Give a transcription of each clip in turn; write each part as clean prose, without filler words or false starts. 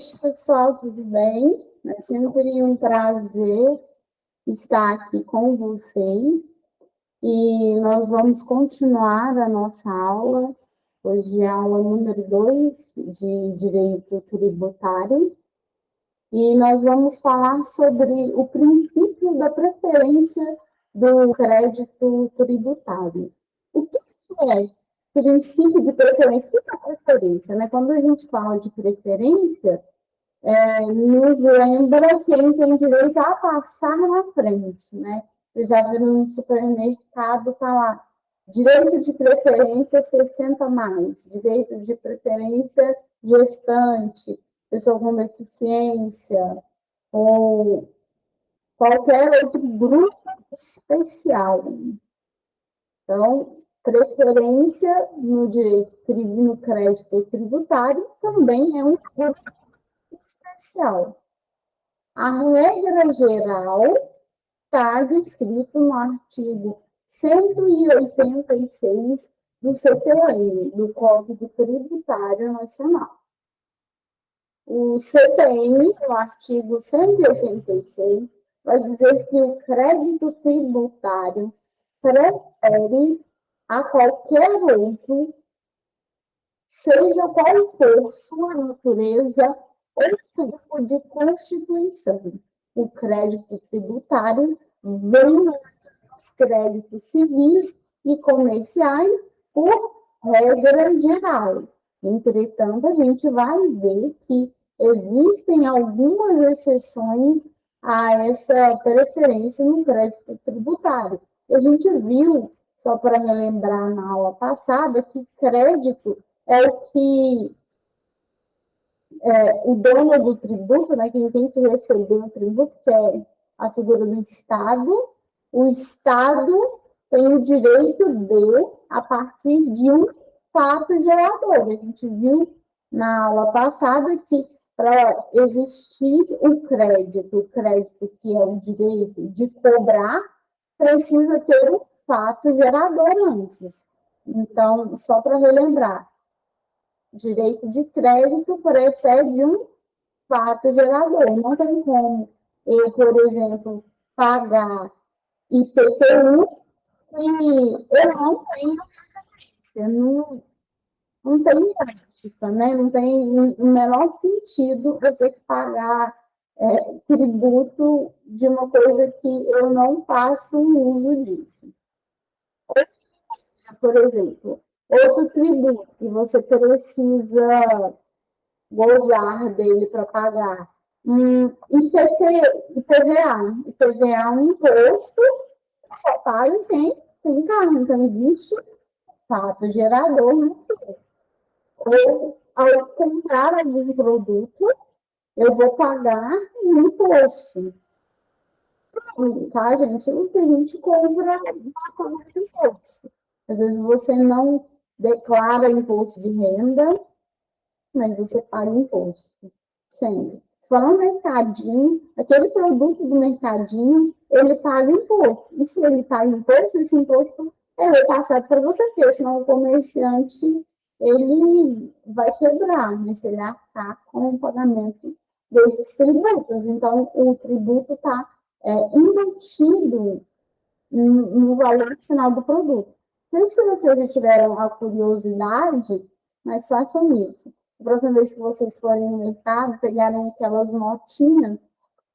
noite, pessoal, tudo bem? É sempre um prazer estar aqui com vocês e nós vamos continuar a nossa aula. Hoje é a aula número 2 de Direito Tributário e nós vamos falar sobre o princípio da preferência do crédito tributário. O que é princípio de preferência? O que é preferência, né? Quando a gente fala de preferência, nos lembra quem tem direito a passar na frente, né? Você já viu no supermercado, tá lá, direito de preferência 60 mais, direito de preferência gestante, pessoa com deficiência, ou qualquer outro grupo especial. Então, preferência no direito, no crédito tributário também é um grupo especial. A regra geral está descrita no artigo 186 do CTN, do Código Tributário Nacional. O CTN, no artigo 186, vai dizer que o crédito tributário prefere a qualquer outro, seja qual for sua natureza ou tipo de constituição. O crédito tributário vem antes dos créditos civis e comerciais por regra geral. Entretanto, a gente vai ver que existem algumas exceções a essa preferência no crédito tributário. A gente viu, só para relembrar na aula passada, que crédito é o que o dono do tributo, né, quem tem que receber o tributo, que é a figura do Estado, o Estado tem o direito de, a partir de um fato gerador. A gente viu na aula passada que para existir o crédito que é o direito de cobrar, precisa ter um fato gerador antes. Então, só para relembrar, direito de crédito precede um fato gerador. Não tem como eu, por exemplo, pagar IPTU e eu não tenho referência, não tem prática, né? Não tem o menor sentido eu ter que pagar tributo de uma coisa que eu não faço uso disso. Por exemplo, outro tributo que você precisa gozar dele para pagar. IPVA. IPVA é um imposto que só paga quem tem carro. Então, existe fato gerador no que. Ou, ao comprar algum produto, eu vou pagar um imposto. Tá, gente? O que a gente compra, nós pagamos imposto. Às vezes você não declara imposto de renda, mas você paga imposto. Sempre. Se for um mercadinho, aquele produto do mercadinho, ele paga imposto. E se ele paga imposto, esse imposto é repassado para você, porque senão o comerciante ele vai quebrar, né, se ele arcar com o pagamento desses tributos. Então, o tributo está embutido no valor final do produto. Não sei se vocês já tiveram a curiosidade, mas façam isso. A próxima vez que vocês forem no mercado, pegarem aquelas notinhas,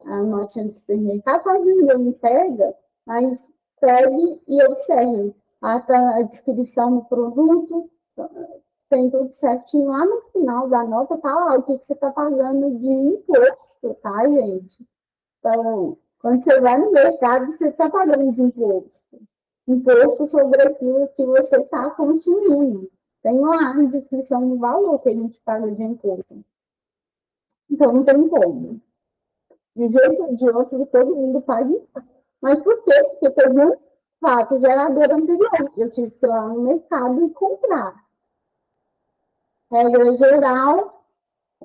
a notinha do supermercado, quase ninguém pega, mas pegue e observe. Lá está a descrição do produto, tem tudo certinho. Lá no final da nota está lá o que você está pagando de imposto, tá, gente? Então, quando você vai no mercado, você está pagando de imposto. Imposto sobre aquilo que você está consumindo. Tem lá a descrição do valor que a gente paga de imposto. Então, não tem como. De um jeito ou de outro, todo mundo paga imposto. Mas por quê? Porque teve um fato gerador anterior. Eu tive que ir lá no mercado e comprar. Regra geral,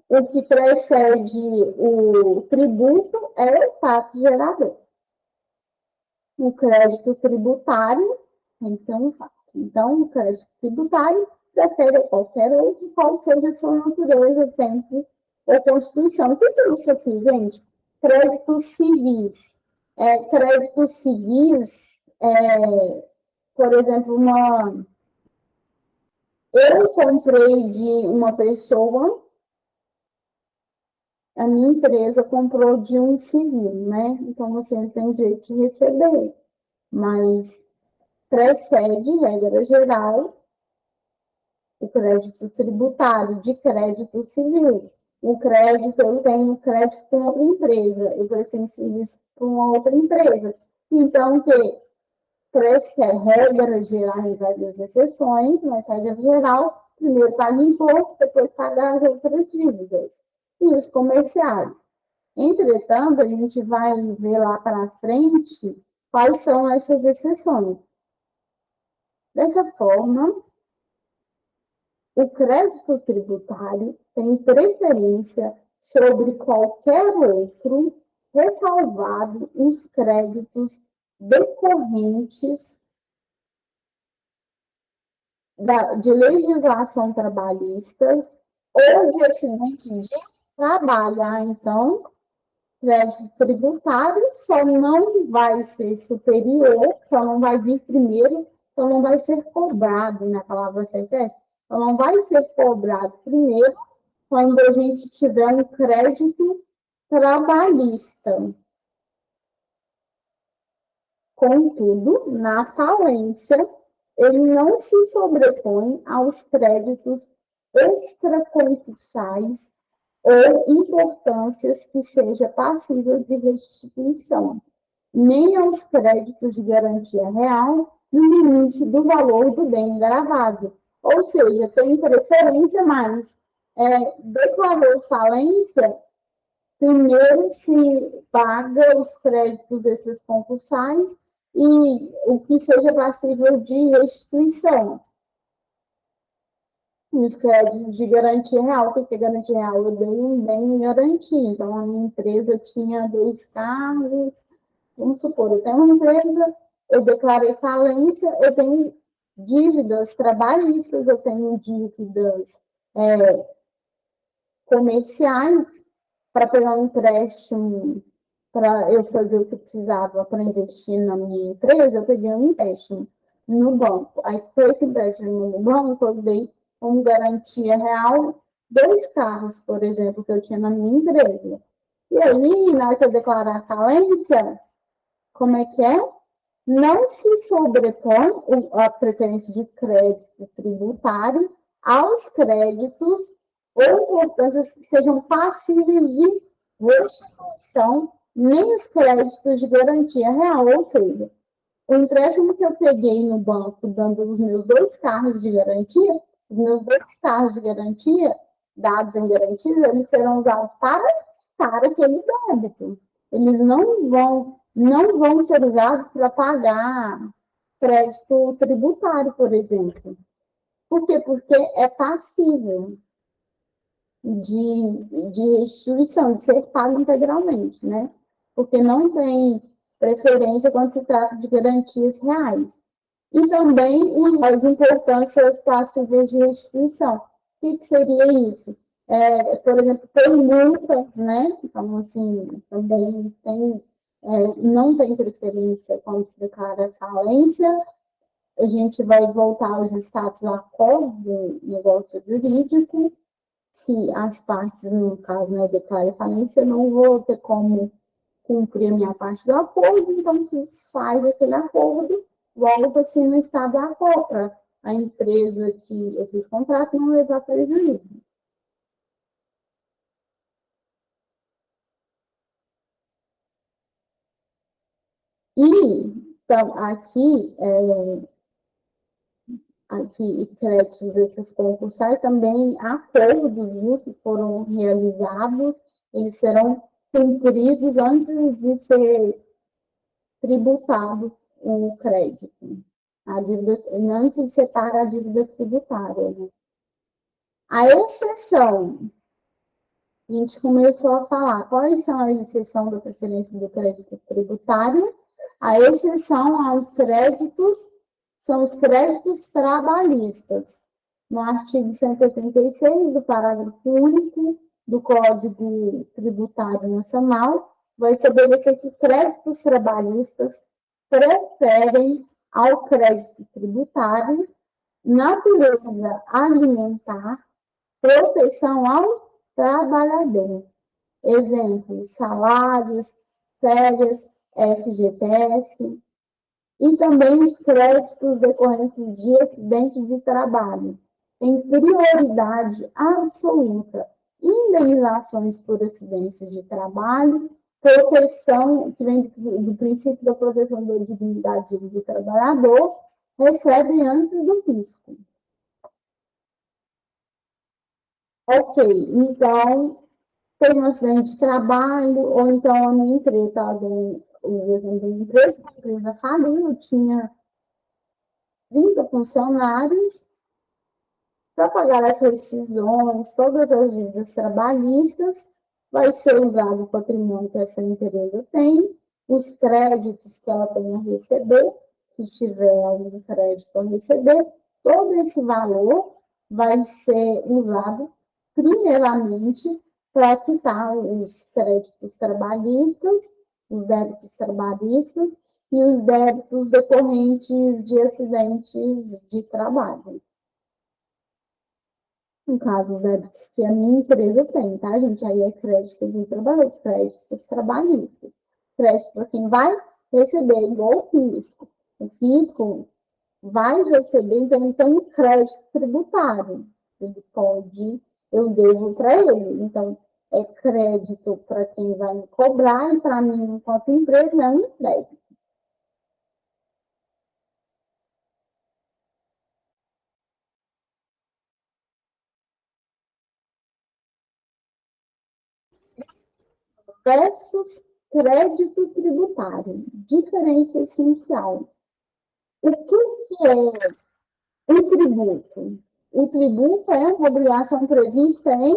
o que precede o tributo é o fato gerador. O crédito tributário tem que ter um fato. Então, o crédito tributário prefere qualquer outro, qual seja a sua natureza, tempo ou Constituição. O que é isso aqui, gente? Créditos civis. Créditos civis, por exemplo, eu comprei de uma pessoa, a minha empresa comprou de um civil, né? Então, você tem direito de receber, mas precede, regra geral, o crédito tributário de créditos civis. O crédito, eu tenho crédito com outra empresa, eu prefiro serviço com uma outra empresa. Então, que regra geral em várias exceções, mas regra geral, primeiro paga imposto, depois paga as outras dívidas. E os comerciais. Entretanto, a gente vai ver lá para frente quais são essas exceções. Dessa forma, o crédito tributário tem preferência sobre qualquer outro, ressalvado os créditos decorrentes de legislação trabalhistas ou de acidente de trabalho. Então, crédito tributário só não vai ser superior, só não vai vir primeiro, só não vai ser cobrado, na palavra certa, só não vai ser cobrado primeiro quando a gente tiver um crédito trabalhista. Contudo, na falência, ele não se sobrepõe aos créditos extraconcursais ou importâncias que seja passível de restituição, nem aos créditos de garantia real no limite do valor do bem gravado. Ou seja, tem preferência, mas declarou falência, primeiro se paga os créditos esses concursais e o que seja passível de restituição. E os créditos de garantia real, porque garantia real eu dei um bem em garantia. Então, a minha empresa tinha 2 carros, vamos supor, eu tenho uma empresa, eu declarei falência, eu tenho dívidas trabalhistas, eu tenho dívidas comerciais, para pegar um empréstimo, para eu fazer o que eu precisava para investir na minha empresa, eu peguei um empréstimo no banco. Aí, com esse empréstimo no banco, eu dei como garantia real 2 carros, por exemplo, que eu tinha na minha empresa. E aí, na hora que eu declarar a falência, como é que é? Não se sobrepõe a preferência de crédito tributário aos créditos ou importâncias que sejam passíveis de restituição, nem os créditos de garantia real, ou seja, o empréstimo que eu peguei no banco, dando os meus 2 carros de garantia, os meus 2 carros de garantia, dados em garantia, eles serão usados para aquele débito. Eles não vão ser usados para pagar crédito tributário, por exemplo. Por quê? Porque é passível de restituição, de ser pago integralmente, né? Porque não tem preferência quando se trata de garantias reais. E também as importâncias passíveis de restituição. O que seria isso? Por exemplo, tem multas, né? Então, assim, também não tem preferência quando se declara falência. A gente vai voltar aos status quo do negócio jurídico. Se as partes, no caso, né, declarem falência, eu não vou ter como cumprir a minha parte do acordo, então se desfaz aquele acordo, volta-se no estado da quo, a empresa que eu fiz contrato não levar prejuízo. E, então, aqui créditos esses concursais, também acordos, viu, que foram realizados, eles serão cumpridos antes de ser tributado o crédito. A dívida, antes de separar a dívida tributária. Né? A exceção, a gente começou a falar quais são as exceções da preferência do crédito tributário. A exceção aos créditos são os créditos trabalhistas. No artigo 186 do parágrafo único, do Código Tributário Nacional vai estabelecer que créditos trabalhistas preferem ao crédito tributário natureza alimentar, proteção ao trabalhador. Exemplo, salários, férias, FGTS, e também os créditos decorrentes de acidente de trabalho. Tem prioridade absoluta. Indenizações por acidentes de trabalho, proteção, que vem do princípio da proteção da dignidade do trabalhador, recebe antes do fisco. Ok, então, tem um acidente de trabalho, ou então a minha empresa, o exemplo da empresa, a empresa faliu, tinha 30 funcionários, para pagar as rescisões, todas as dívidas trabalhistas, vai ser usado o patrimônio que essa empresa tem, os créditos que ela tem a receber, se tiver algum crédito a receber, todo esse valor vai ser usado primeiramente para quitar os créditos trabalhistas, os débitos trabalhistas e os débitos decorrentes de acidentes de trabalho. No caso, os débitos que a minha empresa tem, tá, gente? Aí é crédito do trabalhador, créditos trabalhistas. Crédito para quem vai receber, igual o fisco. O fisco vai receber, então, ele tem um crédito tributário. Ele pode, eu devo para ele. Então, é crédito para quem vai me cobrar e para mim, enquanto empresa, é um crédito. Versus crédito tributário. Diferença essencial. O que é o tributo? O tributo é uma obrigação prevista em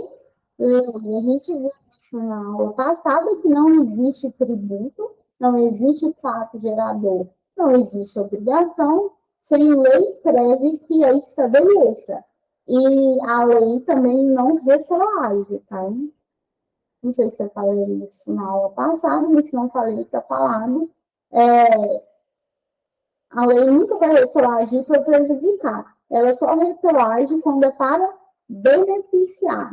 lei. A gente viu isso na aula passada, que não existe tributo, não existe fato gerador, não existe obrigação, sem lei prévia que a estabeleça. E a lei também não retroage, tá? Não sei se eu falei isso na aula passada, mas se não falei, está falado. A lei nunca vai retroagir para prejudicar. Ela só retroage quando é para beneficiar.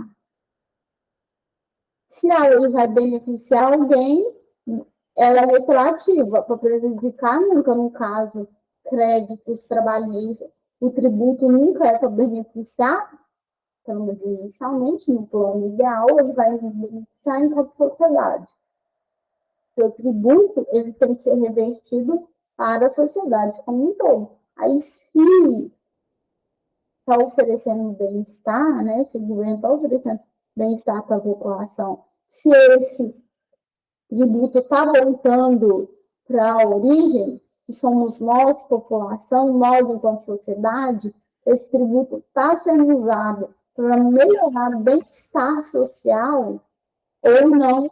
Se a lei vai beneficiar alguém, ela é retroativa. Para prejudicar, nunca, no caso, créditos trabalhistas, o tributo nunca é para beneficiar, pelo menos inicialmente, no plano ideal, ele vai beneficiar enquanto sociedade. O tributo ele tem que ser revertido para a sociedade como um todo. Aí, se está oferecendo bem-estar, né? Se o governo está oferecendo bem-estar para a população, se esse tributo está voltando para a origem, que somos nós, população, nós enquanto sociedade, esse tributo está sendo usado para melhorar o bem-estar social ou não,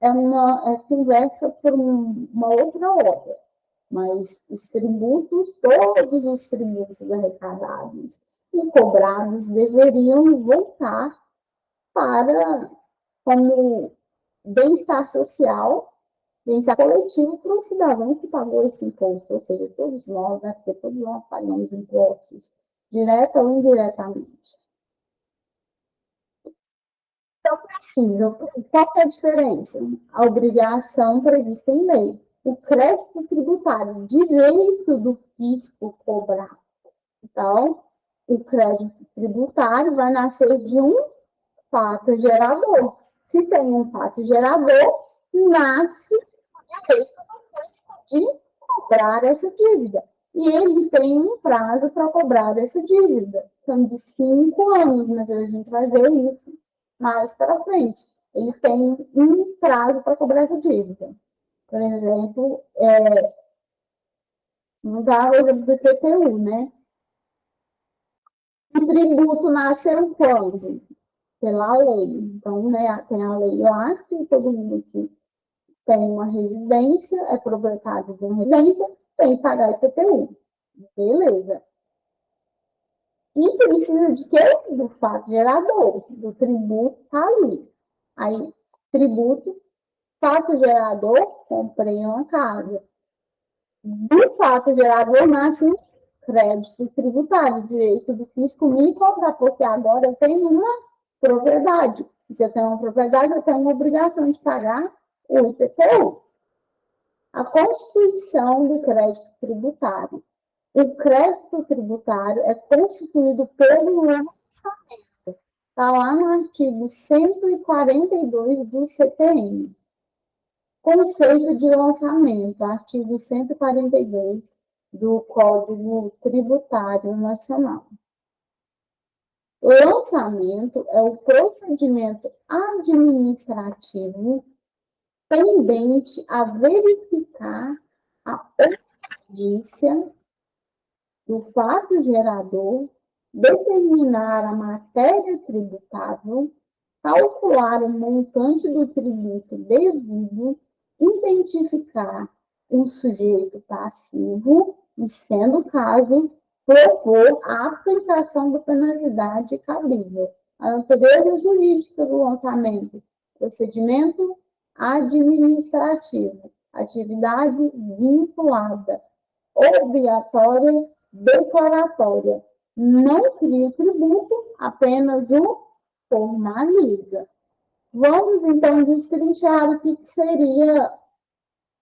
é conversa por uma outra hora. Mas os tributos, todos os tributos arrecadados e cobrados deveriam voltar para como bem-estar social, bem-estar coletivo para o cidadão que pagou esse imposto, ou seja, todos nós, né, porque todos nós pagamos impostos, direta ou indiretamente. Então, precisa. Qual é a diferença? A obrigação prevista em lei. O crédito tributário, direito do fisco cobrar. Então, o crédito tributário vai nascer de um fato gerador. Se tem um fato gerador, nasce o direito do fisco de cobrar essa dívida. E ele tem um prazo para cobrar essa dívida. São de 5 anos, mas a gente vai ver isso mais para frente. Ele tem um prazo para cobrar essa dívida. Por exemplo, vamos dar o exemplo do PTU, né? O tributo nasceu quando? Pela lei. Então, né, tem a lei lá que todo mundo que tem uma residência, é proprietário de uma residência, tem que pagar IPTU. Beleza. E precisa de quê? Do fato gerador, do tributo tá ali. Aí, tributo, fato gerador, comprei uma casa. Do fato gerador nasce um crédito tributário, direito do fisco me cobrar, porque agora eu tenho uma propriedade. Se eu tenho uma propriedade, eu tenho uma obrigação de pagar o IPTU. A constituição do crédito tributário. O crédito tributário é constituído pelo lançamento. Está lá no artigo 142 do CTN. Conceito de lançamento, artigo 142 do Código Tributário Nacional. O lançamento é o procedimento administrativo tendente a verificar a ocorrência do fato gerador, determinar a matéria tributável, calcular o montante do tributo devido, identificar um sujeito passivo e, sendo o caso, propor a aplicação da penalidade cabível. A natureza jurídica do lançamento, procedimento administrativo, atividade vinculada, obrigatória, declaratória. Não cria o tributo, apenas o formaliza. Vamos, então, destrinchar o que seria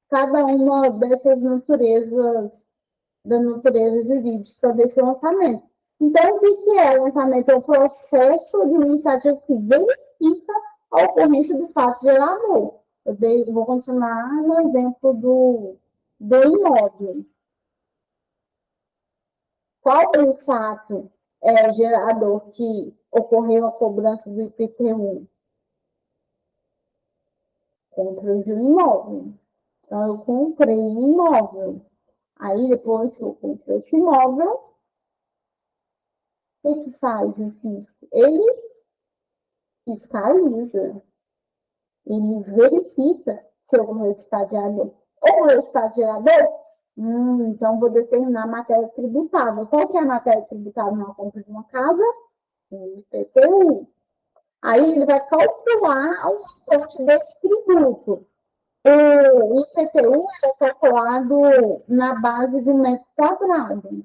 cada uma dessas naturezas, da natureza jurídica desse lançamento. Então, o que é lançamento? É o processo administrativo que verifica a ocorrência do fato gerador. Eu vou continuar no exemplo do imóvel. Qual é o fato gerador que ocorreu a cobrança do IPTU? Compra de um imóvel. Então, eu comprei um imóvel. Aí, depois que eu comprei esse imóvel, o que faz o fisco? Ele fiscaliza. Ele verifica se ocorreu esse fato gerador. Ocorreu esse fato gerador? Então, vou determinar a matéria tributável. Qual que é a matéria tributável na compra de uma casa? O IPTU. Aí ele vai calcular o montante desse tributo. O IPTU é calculado na base do metro quadrado.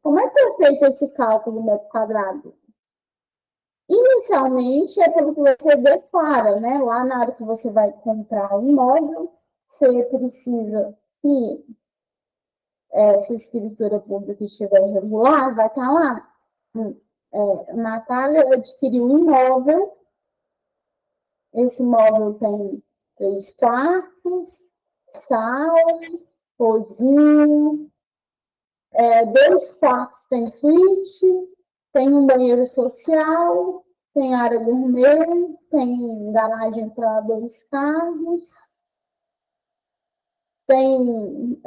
Como é que é feito esse cálculo do metro quadrado? Inicialmente é pelo que você declara, né? Lá na hora que você vai comprar um imóvel, você precisa, se sua escritura pública estiver irregular, vai estar lá. Natália adquiriu um imóvel. Esse imóvel tem 3 quartos, sala, cozinha, 2 quartos tem suíte, tem um banheiro social, tem área gourmet, tem garagem para 2 carros, tem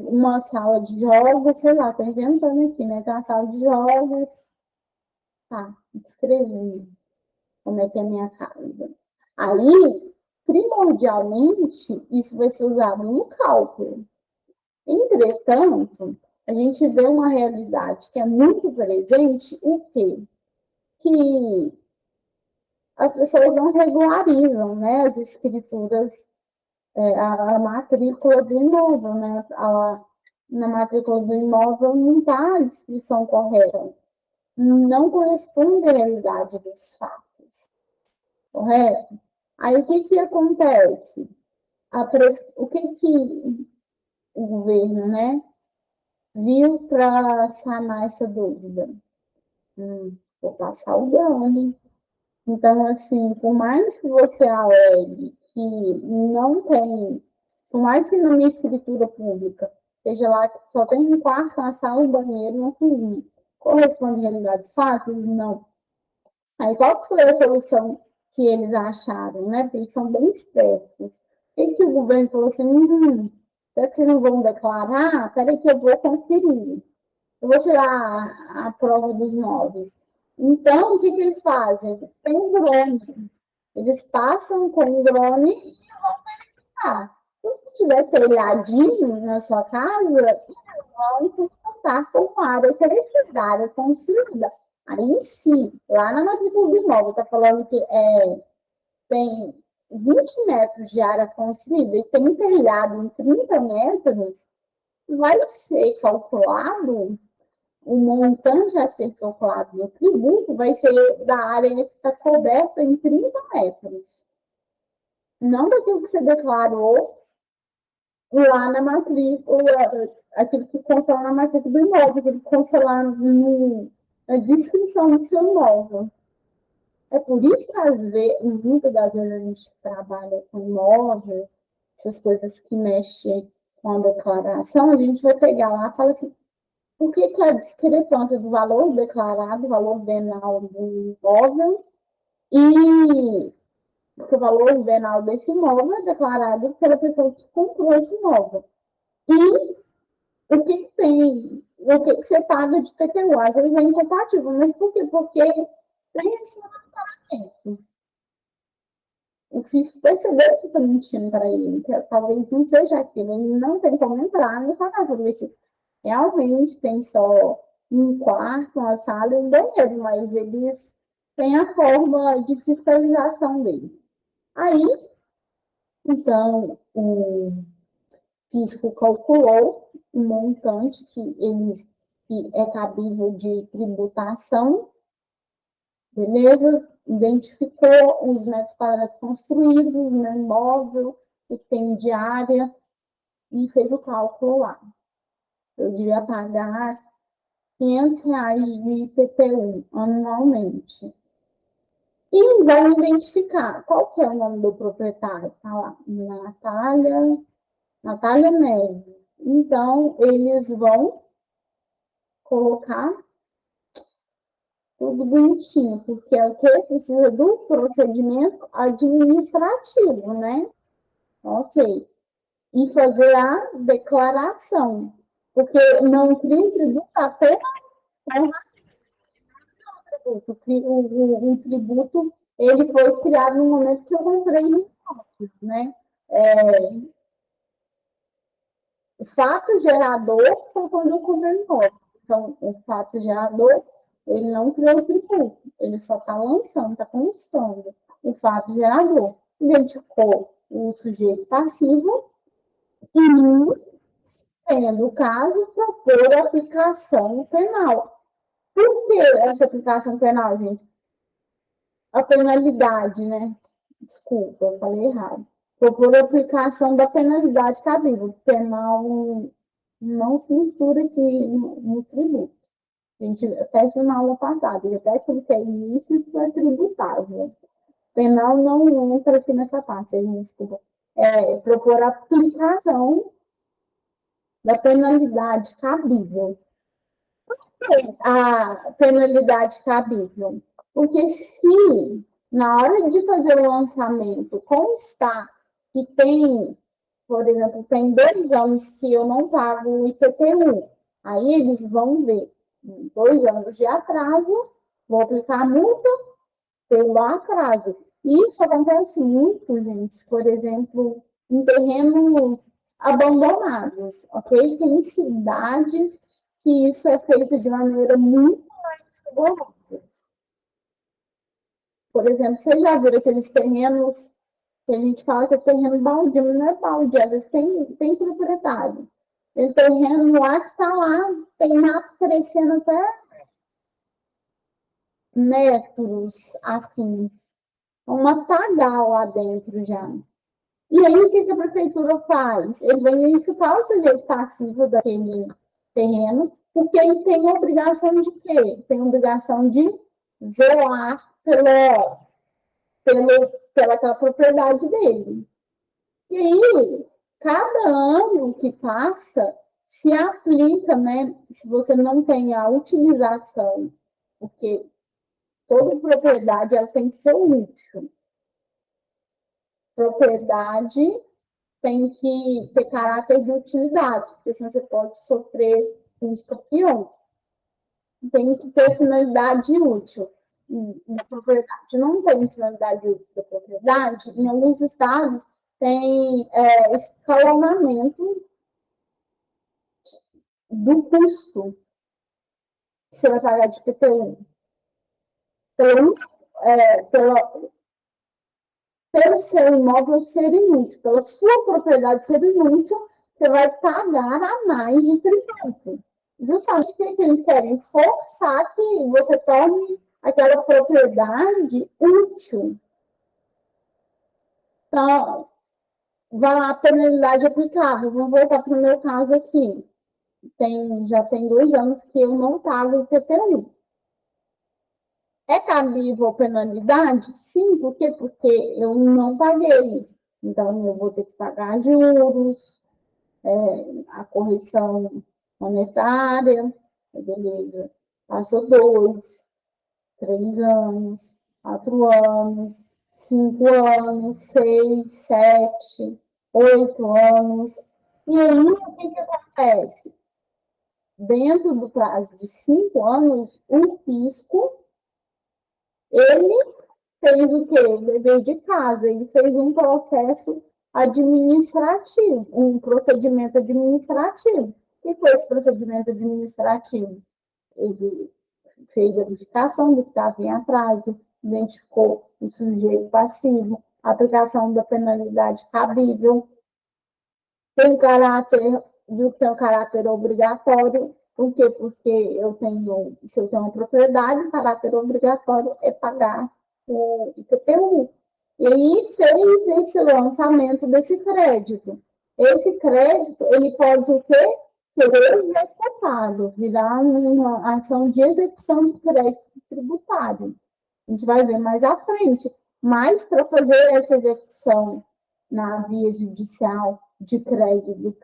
uma sala de jogos, sei lá, estou inventando aqui, né? Tem uma sala de jogos. Tá, descrevi como é que é a minha casa. Aí, primordialmente, isso vai ser usado no cálculo. Entretanto, a gente vê uma realidade que é muito presente, o quê? Que as pessoas não regularizam, né, as escrituras, a matrícula do imóvel, né? Na matrícula do imóvel não está a descrição correta. Não corresponde à realidade dos fatos. Correto? Aí, o que acontece? O que o governo, né, viu para sanar essa dúvida? Vou passar o drone. Então, assim, por mais que você alegue que não tem, por mais que na minha escritura pública seja lá que só tem um quarto, uma sala, um banheiro e uma cozinha, corresponde à realidade dos fatos? Não. Aí, qual foi a solução que eles acharam, né? Porque eles são bem espertos. O que o governo falou assim, será que vocês não vão declarar? Peraí que eu vou conferir. Eu vou tirar a prova dos 9. Então, o que eles fazem? Tem um drone. Eles passam com o drone e vão verificar. Se tiver telhadinho na sua casa, eles vão contar com a área crescida, a área construída. Aí sim, lá na matrícula do imóvel, está falando que tem 20 metros de área construída e tem um telhado em 30 metros, vai ser calculado, o montante a ser calculado no tributo vai ser da área que está coberta em 30 metros. Não daquilo que você declarou lá na matrícula, aquilo que consta lá na matrícula do imóvel, aquilo que consta lá na descrição do seu imóvel. É por isso que, às vezes, muitas das vezes, a gente trabalha com imóvel, essas coisas que mexem com a declaração, a gente vai pegar lá e fala assim, por que a discrepância do valor declarado, valor venal do imóvel, e porque o valor venal desse imóvel é declarado pela pessoa que comprou esse imóvel. E o que tem, o que você paga de PTU? Às vezes é incompatível, mas por quê? Porque tem esse monitoramento. O fisco percebeu que você está mentindo para ele, que talvez não seja aquilo, ele não tem como entrar nessa casa, ver se realmente tem só um quarto, uma sala e um banheiro, mas eles têm a forma de fiscalização dele. Aí, então, o fisco calculou um montante que é cabível de tributação, beleza? Identificou os metros quadrados construídos no imóvel, que tem de área, e fez o cálculo lá. Eu devia pagar R$ 500 de IPTU anualmente. E vai identificar qual que é o nome do proprietário. Tá lá, Natália Neves. Então, eles vão colocar tudo bonitinho, porque é o que precisa do procedimento administrativo, né? Ok. E fazer a declaração, porque não cria tributo apenas o tributo ele foi criado no momento que eu comprei imóveis, né? O fato gerador foi quando eu comprei imóvel. Então, o fato gerador, ele não criou o tributo, ele só está lançando, está constando. O fato gerador identificou o sujeito passivo e, sendo o caso, propor a aplicação penal. Por que essa aplicação penal, gente? A penalidade, né? Desculpa, eu falei errado. Propor a aplicação da penalidade cabível. Penal não se mistura aqui no tributo. A gente até viu na aula passada, e até aquilo que é ilícito é tributável. Penal não entra aqui nessa parte, desculpa. Propor a aplicação da penalidade cabível. A penalidade cabível. Porque se na hora de fazer o lançamento constar que tem, por exemplo, tem 2 anos que eu não pago o IPTU, aí eles vão ver 2 anos de atraso, vou aplicar a multa pelo atraso. E isso acontece muito, gente, por exemplo, em terrenos abandonados, ok? Tem cidades que isso é feito de maneira muito mais rigorosa. Por exemplo, vocês já viram aqueles terrenos que a gente fala que é terreno baldio, não é baldio, às vezes tem proprietário. Tem terreno lá que está lá, tem mato crescendo até metros afins. Uma tagal lá dentro já. E aí, o que a prefeitura faz? Ele vem identificar o sujeito passivo daquele terreno, porque ele tem a obrigação de quê? Tem a obrigação de zelar pelaquela propriedade dele. E aí, cada ano que passa, se aplica, né? Se você não tem a utilização, porque toda propriedade ela tem que ser útil. Propriedade tem que ter caráter de utilidade, porque senão você pode sofrer um escorpião. Tem que ter finalidade útil. A propriedade não tem finalidade útil da propriedade. Em alguns estados, tem escalonamento do custo que você vai pagar de IPTU. Pelo, pelo seu imóvel ser inútil, pela sua propriedade ser inútil, você vai pagar a mais de tributo. Justamente porque eles querem forçar que você torne aquela propriedade útil. Então, vai lá a penalidade aplicável. Vamos voltar para o meu caso aqui. Já tem 2 anos que eu não pago o IPTU. É cabível a penalidade? Sim, por quê? Porque eu não paguei. Então, eu vou ter que pagar juros, a correção monetária, beleza. Passou 2, 3 anos, 4 anos, 5 anos, 6, 7, 8 anos. E aí, o que acontece? Dentro do prazo de 5 anos, o fisco, ele fez o quê? O dever de casa. Ele fez um processo administrativo, um procedimento administrativo. O que foi esse procedimento administrativo? Ele fez a verificação do que estava em atraso, identificou o sujeito passivo, aplicação da penalidade cabível, tem um caráter obrigatório. Por quê? Porque se eu tenho uma propriedade, o caráter obrigatório é pagar o IPTU. E aí fez esse lançamento desse crédito. Esse crédito, ele pode o quê? Ser executado, virar uma ação de execução de crédito tributário. A gente vai ver mais à frente. Mas para fazer essa execução na via judicial de crédito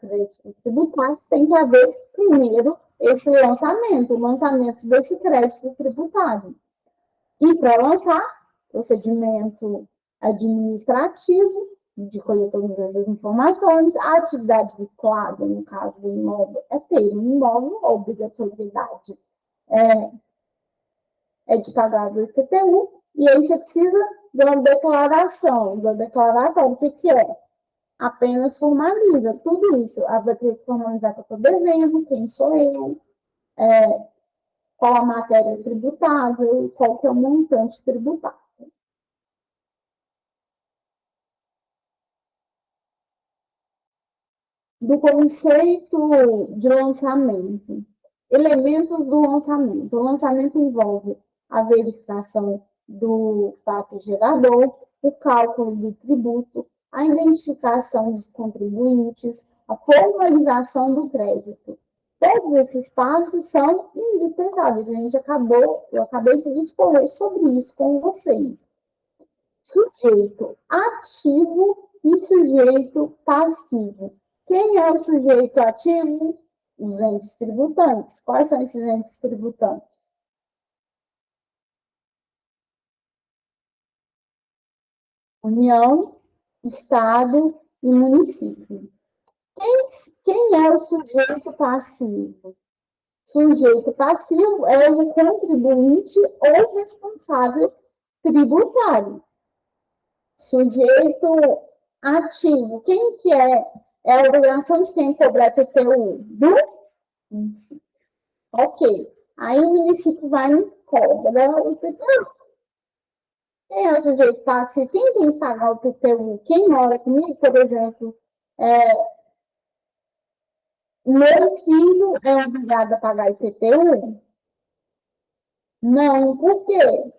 tributário, tem que haver primeiro esse lançamento, o lançamento desse crédito tributário. E para lançar, procedimento administrativo, de colher todas essas informações, a atividade vinculada, no caso do imóvel, é ter um imóvel, a obrigatoriedade é de pagar do IPTU, e aí você precisa de uma declaração, da declaratória. O que é? Apenas formaliza tudo isso. Vai ter que formalizar que eu estou devendo, quem sou eu, qual a matéria tributável, qual que é o montante tributável. Do conceito de lançamento. Elementos do lançamento. O lançamento envolve a verificação do fato gerador, o cálculo do tributo, a identificação dos contribuintes, a formalização do crédito. Todos esses passos são indispensáveis. Eu acabei de discorrer sobre isso com vocês. Sujeito ativo e sujeito passivo. Quem é o sujeito ativo? Os entes tributantes. Quais são esses entes tributantes? União, Estado e município. Quem é o sujeito passivo? Sujeito passivo é o contribuinte ou responsável tributário. Sujeito ativo, quem que é? É a obrigação de quem cobrar PTU? Do município. Ok. Aí o município vai me cobra o PTU. Quem é o sujeito passivo? Quem tem que pagar o PTU? Quem mora comigo, por exemplo, meu filho é obrigado a pagar IPTU? Não, por quê?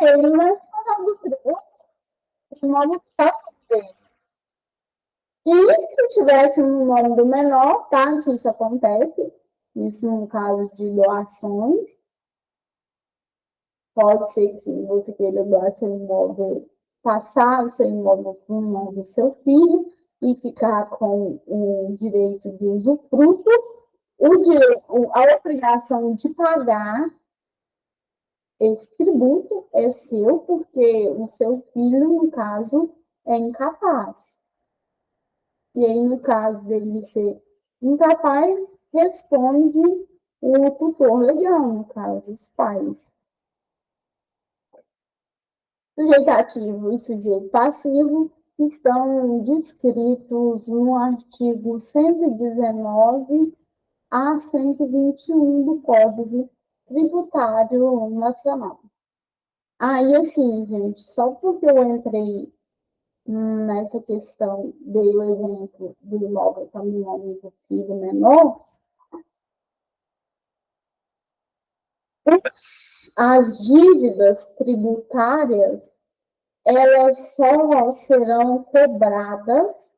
Ele não é responsável do tributo, o nome está dele. E se tivesse no nome do menor, tá? Que isso acontece, isso no caso de doações, pode ser que você queira doar seu imóvel, passar o seu imóvel para o nome do seu filho e ficar com o direito de usufruto, a obrigação de pagar esse tributo é seu, porque o seu filho, no caso, é incapaz. E aí, no caso dele ser incapaz, responde o tutor legal, no caso, os pais. Sujeito ativo e sujeito passivo estão descritos no artigo 119 a 121 do Código Tributário Nacional. Aí, assim, gente, só porque eu entrei nessa questão, dei o exemplo do imóvel caminhão do filho menor, as dívidas tributárias, elas só serão cobradas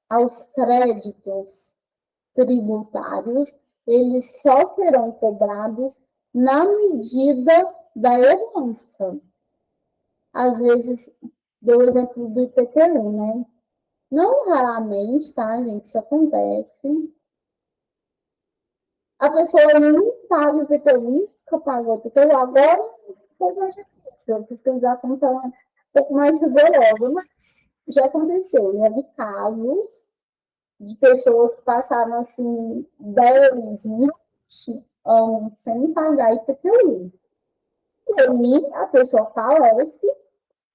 aos créditos tributários, eles só serão cobrados na medida da herança. Às vezes, deu o exemplo do IPTU, né? Não raramente, tá, gente? Isso acontece. A pessoa não paga o IPTU, nunca pagou o IPTU, agora um pouco mais difícil, a fiscalização está um pouco mais rigorosa, mas já aconteceu. Já vi casos de pessoas que passaram assim 10, 20 anos sem pagar IPTU. E aí a pessoa falece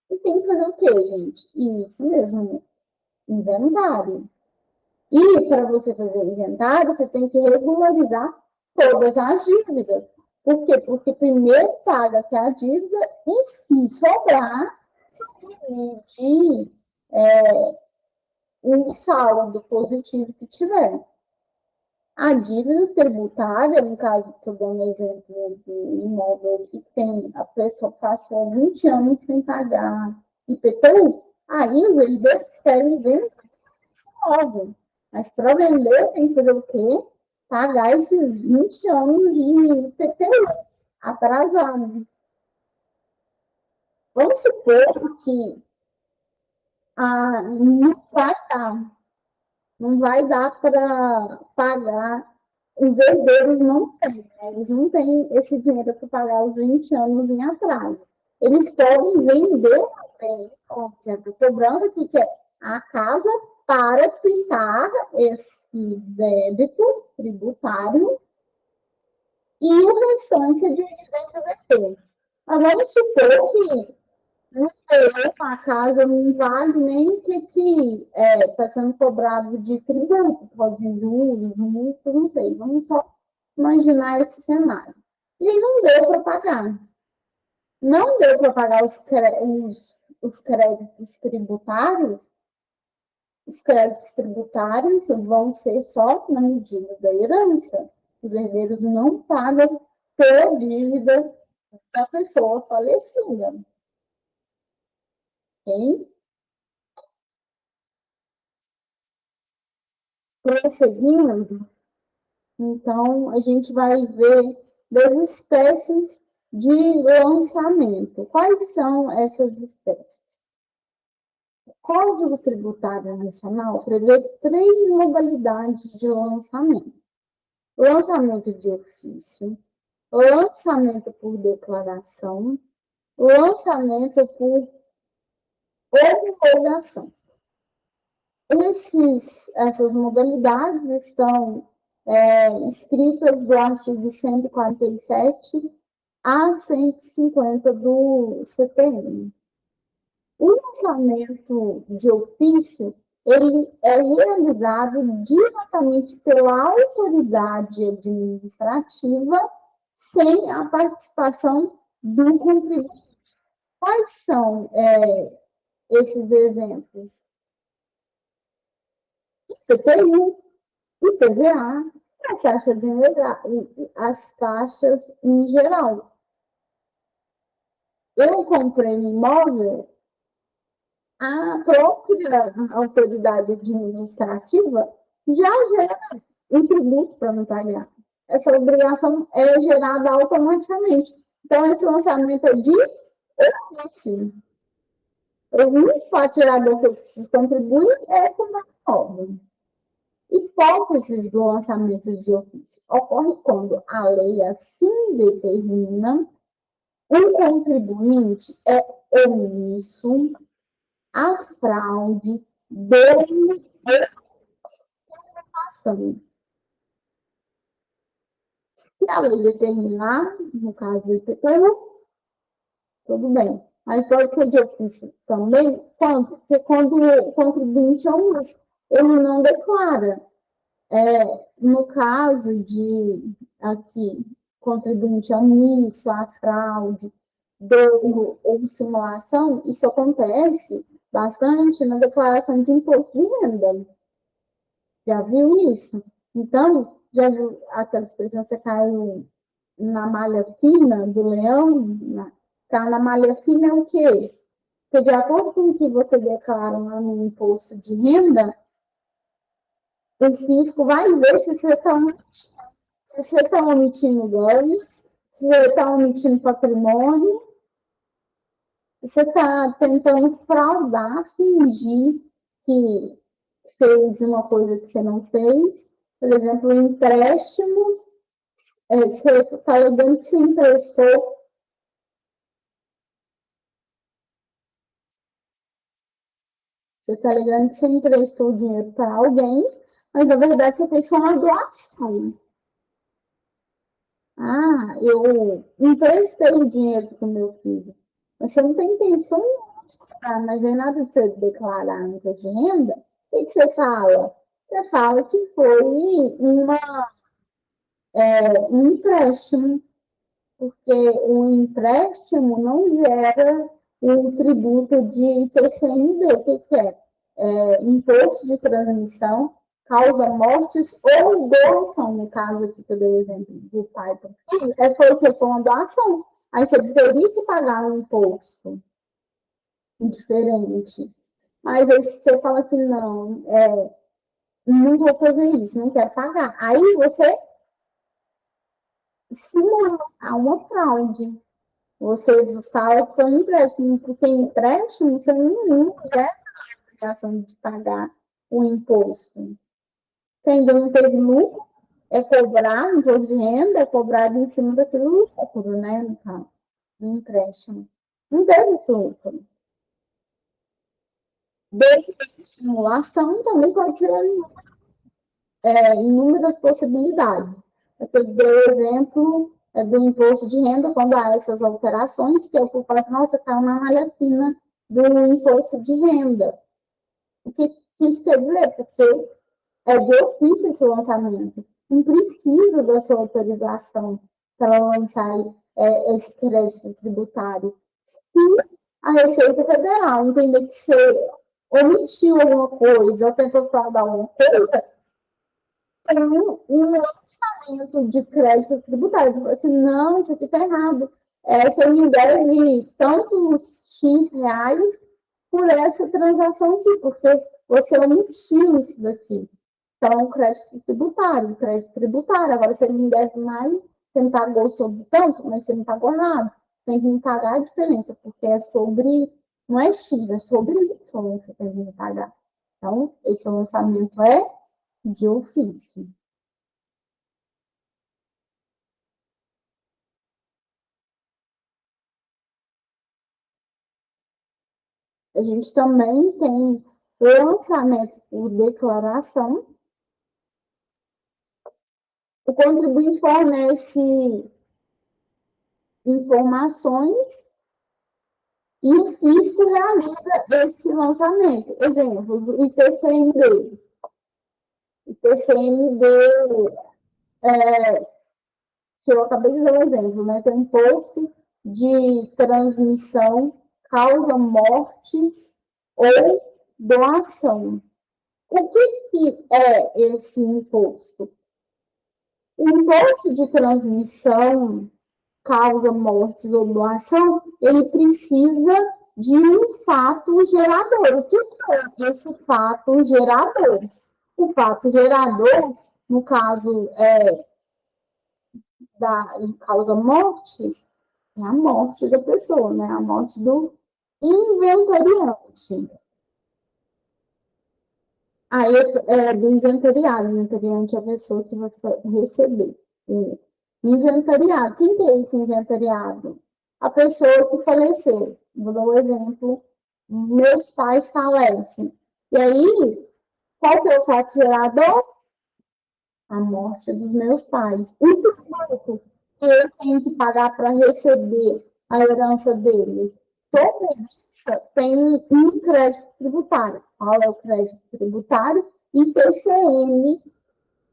e tem que fazer o quê, gente? Isso mesmo, inventário. E para você fazer inventário, você tem que regularizar todas as dívidas. Por quê? Porque primeiro paga-se a dívida e, se sobrar, se divide o saldo positivo que tiver. A dívida tributária, no caso, estou dando exemplo do imóvel que tem, a pessoa passou 20 anos sem pagar IPTU, aí os herdeiros querem vender esse imóvel. Mas para vender, tem que fazer o quê? Pagar esses 20 anos de IPTU atrasado. Vamos supor que não vai dar para pagar. Os herdeiros não têm, né? Eles não têm esse dinheiro para pagar os 20 anos em atraso. Eles podem vender também, por exemplo, cobrança que é a casa para quitar esse débito tributário e o restante de herdeiros. Mas vamos supor que não sei, a casa não vale nem o que está sendo cobrado de tributo, pode ser juros, multas, não sei. Vamos só imaginar esse cenário. E não deu para pagar. Não deu para pagar os créditos tributários. Os créditos tributários vão ser só na medida da herança. Os herdeiros não pagam pela dívida da pessoa falecida. Ok? Prosseguindo, então, a gente vai ver das espécies de lançamento. Quais são essas espécies? O Código Tributário Nacional prevê 3 modalidades de lançamento: lançamento de ofício, lançamento por declaração, lançamento por homologação. Essas modalidades estão escritas do artigo 147 a 150 do CPM. O lançamento de ofício ele é realizado diretamente pela autoridade administrativa sem a participação do contribuinte. Quais são esses exemplos? IPTU, IPVA, as taxas em geral. Eu comprei um imóvel, a própria autoridade administrativa já gera um tributo para me pagar. Essa obrigação é gerada automaticamente. Então, esse lançamento é de ofício. O único faturador que eu preciso contribuir é com o imóvel. Hipóteses do lançamento de ofício ocorre quando a lei assim determina, um contribuinte é omisso, a fraude, dolo ou ação. Se a lei determinar, no caso do IPTU, tudo bem. Mas pode ser de ofício também, porque quando o contribuinte é omisso, ele não declara. No caso de, aqui, contribuinte omisso, a fraude, dolo ou simulação, isso acontece bastante na declaração de imposto de renda. Já viu isso? Então, já viu aquela expressão, você caiu na malha fina do leão? Tá na malha fina é o quê? Porque de acordo com o que você declara no imposto de renda, o fisco vai ver se você está omitindo ganhos, se você está omitindo patrimônio, se você está tentando fraudar, fingir que fez uma coisa que você não fez. Por exemplo, empréstimos, você está alegando que você emprestou. Você está alegando que você emprestou dinheiro para alguém, mas na verdade você fez uma doação. Ah, eu emprestei o dinheiro para o meu filho. Mas você não tem intenção nenhuma de comprar, mas é nada de você declarar no imposto de renda. O que você fala? Você fala que foi um empréstimo, porque o empréstimo não gera o tributo de ITCMD. O que é? Imposto de transmissão, causa mortes ou doação, no caso aqui que eu dei o exemplo do pai para o filho, foi o que? Foi uma doação. Aí você teria que pagar um imposto diferente. Mas aí você fala assim, não, não vou fazer isso, não quero pagar. Aí você simula a uma fraude. Você fala que foi um empréstimo, porque empréstimo você não é a obrigação de pagar o imposto. Você ainda não teve lucro, é cobrar imposto de renda, é cobrado em cima daquele lucro, né? No caso, do empréstimo. Não teve esse lucro. Desde a simulação também pode ser inúmeras possibilidades. Eu dei o exemplo do imposto de renda, quando há essas alterações, que a população, nossa, caiu na malha fina do imposto de renda. O que isso quer dizer? Porque é de ofício esse lançamento. Não precisa da sua autorização para lançar esse crédito tributário. Se a Receita Federal entender que você omitiu alguma coisa ou tentou fraudar alguma coisa, tem um lançamento de crédito tributário. Assim, não, isso aqui está errado. Você me deve tantos X reais por essa transação aqui, porque você omitiu isso daqui. Então, crédito tributário, crédito tributário. Agora, você não deve mais, você não pagou sobre tanto, mas você não pagou nada. Tem que me pagar a diferença, porque é sobre, não é X, é sobre Y que você tem que me pagar. Então, esse lançamento é de ofício. A gente também tem lançamento por declaração. O contribuinte fornece informações e o fisco realiza esse lançamento. Exemplos, o ITCMD. O ITCMD, que eu acabei de dar um exemplo, né? Tem um imposto de transmissão, causa mortes ou doação. O que é esse imposto? O imposto de transmissão, causa mortes ou doação, ele precisa de um fato gerador. O que é esse fato gerador? O fato gerador, no caso da causa mortes, é a morte da pessoa, né? A morte do inventariante. Aí do inventariado. Inventariante é a pessoa que vai receber. Inventariado. Quem que é esse inventariado? A pessoa que faleceu. Vou dar um exemplo. Meus pais falecem. E aí, qual que é o fato gerador? A morte dos meus pais. O tributo que eu tenho que pagar para receber a herança deles. Toda herança tem um crédito tributário. Qual é o crédito tributário? IPCM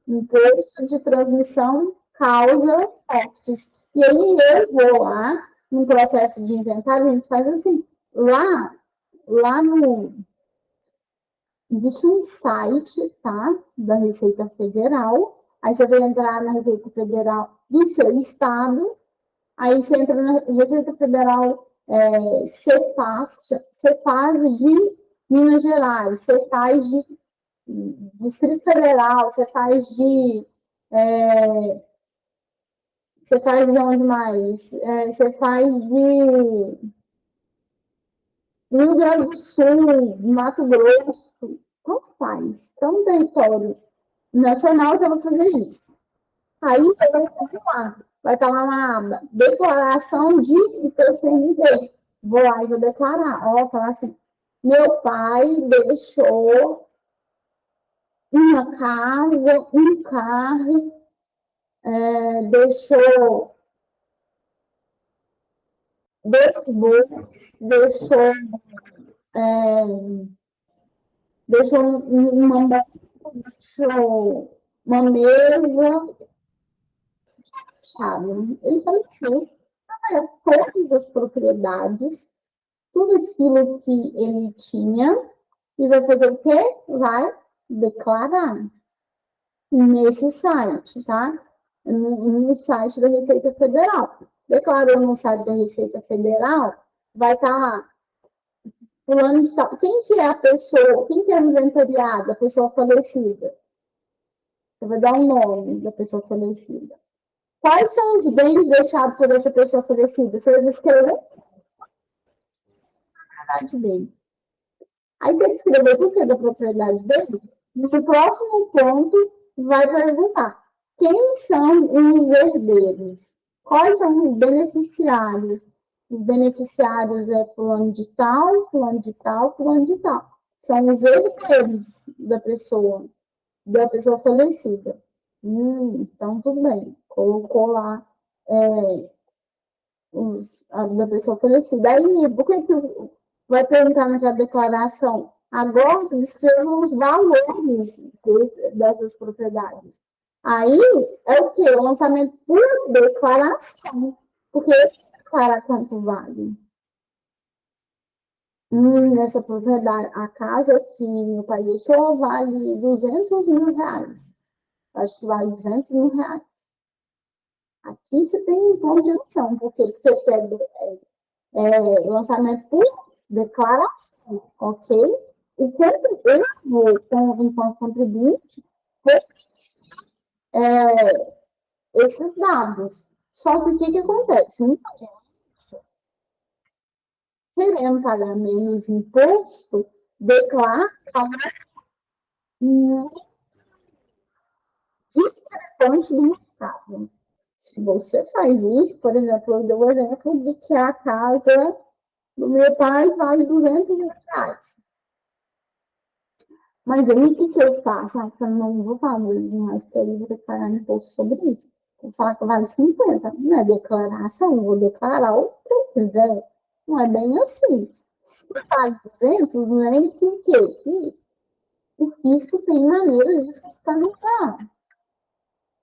Imposto de transmissão causa cortes. E aí eu vou lá, no processo de inventário, a gente faz assim, lá no... Existe um site, tá? Da Receita Federal. Aí você vai entrar na Receita Federal do seu estado. Aí você entra na Receita Federal Cefaz de Minas Gerais, Cefaz de Distrito Federal, você faz de onde mais? Você faz de Rio Grande do Sul, Mato Grosso, tanto faz. Então, território nacional, você vai fazer isso. Aí, você vai continuar. Vai estar lá uma aba, declaração de IPCMD. Vou lá e vou declarar. Ó, falar assim, meu pai deixou uma casa, um carro, deixou dois bois, deixou deixou uma mesa, chave. Ele faleceu. Todas as propriedades, tudo aquilo que ele tinha, e vai fazer o quê? Vai declarar nesse site, tá? No site da Receita Federal. Declarou no site da Receita Federal, vai estar lá. Fulano de tal. Quem que é a pessoa? Quem que é o inventariado? A pessoa falecida. Você vai dar um nome da pessoa falecida. Quais são os bens deixados por essa pessoa falecida? Você vai escrever a propriedade dele. Aí você escrever tudo que é da propriedade dele, no próximo ponto vai perguntar quem são os herdeiros? Quais são os beneficiários? Os beneficiários é fulano de tal, fulano de tal, fulano de tal. São os herdeiros da pessoa falecida. Então, tudo bem. Colocou lá da pessoa falecida. Aí, por que vai perguntar naquela declaração? Agora, escrevam os valores dessas propriedades. Aí, é o quê? O lançamento por declaração. Porque declarar quanto vale. Nessa propriedade, a casa que meu pai deixou vale 200 mil reais. Acho que vale 200 mil reais. Aqui você tem um ponto de ação, porque lançamento por declaração, ok? O quanto eu vou, enquanto contribuinte, esses dados. Só que o que acontece? Muita gente, querendo pagar menos imposto, declara discrepante do mercado. Se você faz isso, por exemplo, eu dei o exemplo de que a casa do meu pai vale 200 mil reais. Mas aí o que eu faço? Eu não vou falar mais para ele, vou declarar imposto sobre isso. Vou falar que vale 50. Não é declaração, eu vou declarar o que eu quiser. Não é bem assim. Se vale 200, lembre-se o quê? Que o fisco tem maneiras de fiscalizar.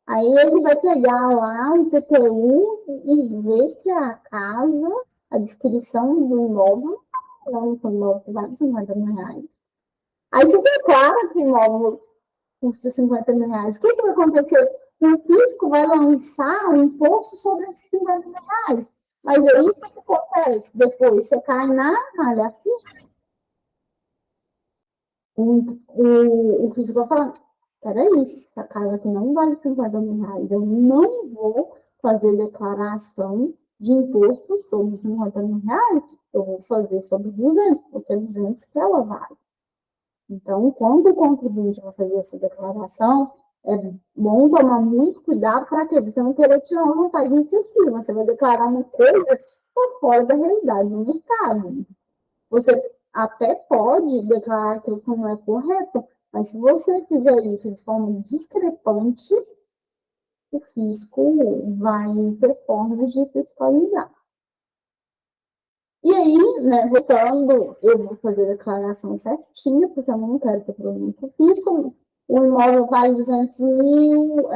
Aí ele vai pegar lá o IPTU e ver que a casa, a descrição do imóvel, não, o imóvel vale 50 mil reais. Aí você declara que o imóvel custa 50 mil reais. O que vai acontecer? O fisco vai lançar um imposto sobre esses 50 mil reais. Mas aí o que acontece? Depois você cai na malha fina. O fisco vai falar, peraí, essa casa aqui não vale 50 mil reais. Eu não vou fazer declaração de imposto sobre 50 mil reais. Eu vou fazer sobre 200, porque é 200 que ela vale. Então, quando o contribuinte vai fazer essa declaração, é bom tomar muito cuidado para quê? Você não querer tirar uma vantagem excessiva. Você vai declarar uma coisa que está fora da realidade do mercado. Você até pode declarar aquilo que não é correto, mas se você fizer isso de forma discrepante, o fisco vai ter formas de fiscalizar. E aí, né, voltando, eu vou fazer a declaração certinha, porque eu não quero ter problema com o fisco. o imóvel vale 200 mil,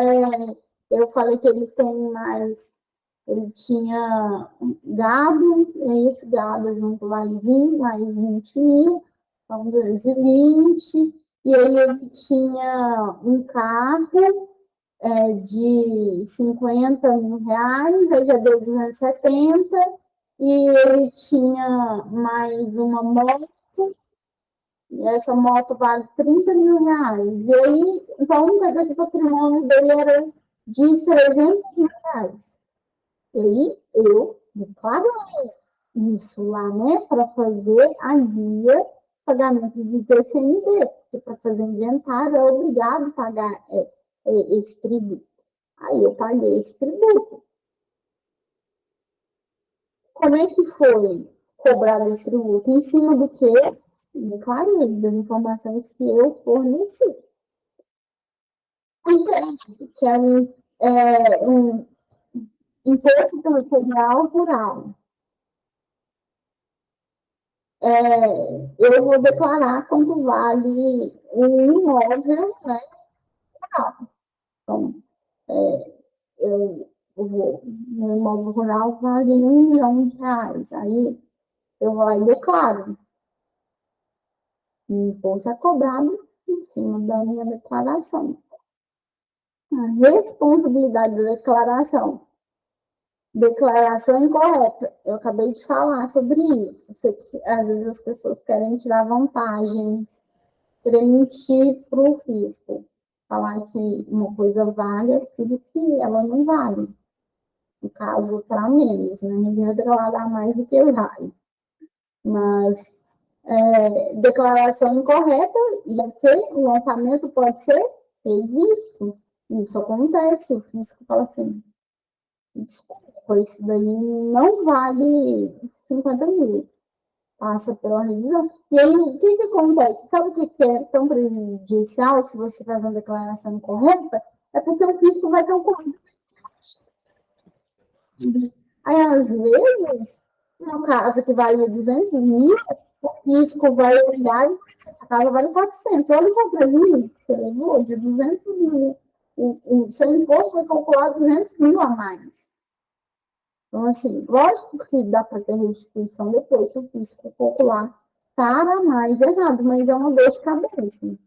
eu falei que ele tem mais, ele tinha gado, e esse gado junto vale 20, mais 20 mil, então 220, e aí ele tinha um carro de 50 mil reais, aí já deu 270, e ele tinha mais uma moto, e essa moto vale 30 mil reais. E aí, então, quer dizer que o patrimônio dele era de 300 mil reais. E aí, eu declarei isso lá, né, para fazer a guia pagamento de TCMD, porque para fazer inventário é obrigado a pagar esse tributo. Aí eu paguei esse tributo. Como é que foi cobrado esse tributo? Em cima do que? Declarei, das informações que eu forneci. Que é um imposto territorial rural. Eu vou declarar quanto vale um imóvel, né, rural. Então, eu vou, um imóvel rural vale 1 milhão de reais. Aí eu vou lá e declaro. O imposto é cobrado em cima da minha declaração. A responsabilidade da declaração. Declaração incorreta. Eu acabei de falar sobre isso. Às vezes as pessoas querem tirar vantagens, querer mentir para o fisco. Falar que uma coisa vale aquilo que ela não vale. No caso, para menos, né? Ninguém vai declarar mais do que vale. Mas declaração incorreta, já que o lançamento pode ser revisto. Isso acontece, o fisco fala assim, desculpa, isso daí não vale 50 mil, passa pela revisão. E aí, o que acontece? Sabe o que é tão prejudicial se você faz uma declaração incorreta? É porque o fisco vai calcular. Aí, às vezes, no caso que valia 200 mil, o fisco vai olhar e essa casa vale 400. Olha só o prejuízo que você levou de 200 mil. O seu imposto vai calcular 200 mil a mais. Então, assim, lógico que dá para ter restituição depois, se o fisco calcular para mais errado, mas é uma dor de cabeça.